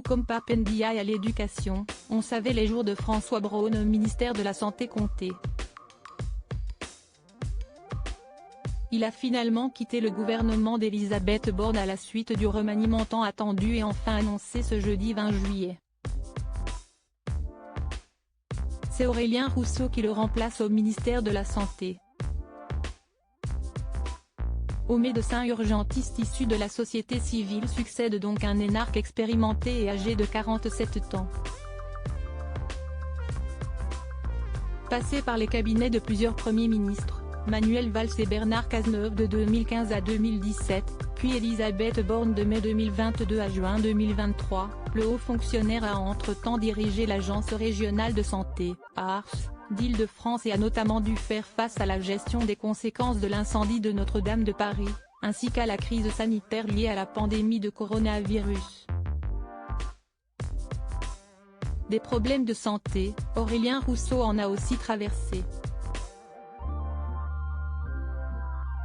tout comme Pape Ndiaye à l'éducation, on savait les jours de François Braun au ministère de la Santé comptés. Il a finalement quitté le gouvernement d'Elisabeth Borne à la suite du remaniement tant attendu et enfin annoncé ce jeudi 20 juillet. C'est Aurélien Rousseau qui le remplace au ministère de la Santé. Au médecin urgentiste issu de la société civile succède donc un énarque expérimenté et âgé de 47 ans. Passé par les cabinets de plusieurs premiers ministres, Manuel Valls et Bernard Cazeneuve de 2015 à 2017, puis Elisabeth Borne de mai 2022 à juin 2023, le haut fonctionnaire a entre-temps dirigé l'Agence régionale de santé, ARS, d'Île-de-France et a notamment dû faire face à la gestion des conséquences de l'incendie de Notre-Dame de Paris, ainsi qu'à la crise sanitaire liée à la pandémie de coronavirus. Des problèmes de santé, Aurélien Rousseau en a aussi traversé.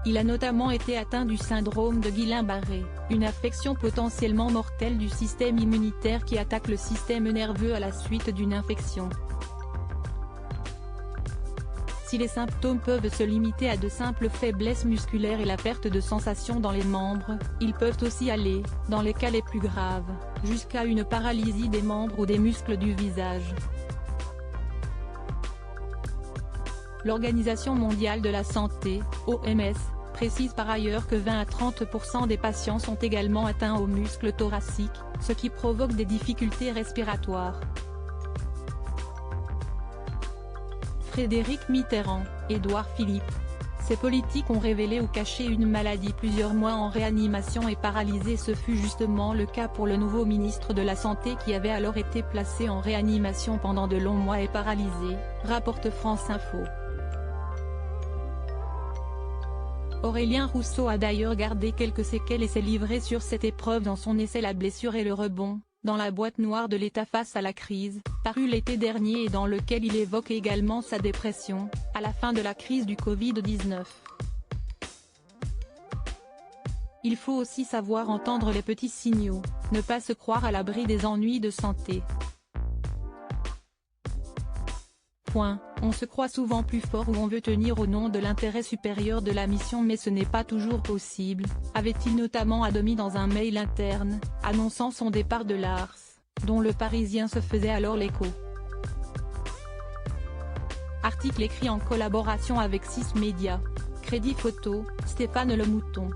Il a notamment été atteint du syndrome de Guillain-Barré, une affection potentiellement mortelle du système immunitaire qui attaque le système nerveux à la suite d'une infection. Si les symptômes peuvent se limiter à de simples faiblesses musculaires et la perte de sensation dans les membres, ils peuvent aussi aller, dans les cas les plus graves, jusqu'à une paralysie des membres ou des muscles du visage. L'Organisation mondiale de la santé, OMS, précise par ailleurs que 20 à 30% des patients sont également atteints aux muscles thoraciques, ce qui provoque des difficultés respiratoires. Frédéric Mitterrand, Édouard Philippe. Ces politiques ont révélé ou caché une maladie plusieurs mois en réanimation et paralysé. Ce fut justement le cas pour le nouveau ministre de la Santé qui avait alors été placé en réanimation pendant de longs mois et paralysé, rapporte France Info. Aurélien Rousseau a d'ailleurs gardé quelques séquelles et s'est livré sur cette épreuve dans son essai La blessure et le rebond, dans la boîte noire de l'État face à la crise, paru l'été dernier et dans lequel il évoque également sa dépression, à la fin de la crise du Covid-19. Il faut aussi savoir entendre les petits signaux, ne pas se croire à l'abri des ennuis de santé. On se croit souvent plus fort ou on veut tenir au nom de l'intérêt supérieur de la mission mais ce n'est pas toujours possible, avait-il notamment admis dans un mail interne, annonçant son départ de l'ARS, dont le Parisien se faisait alors l'écho. Article écrit en collaboration avec 6 Médias. Crédit photo, Stéphane Le Mouton.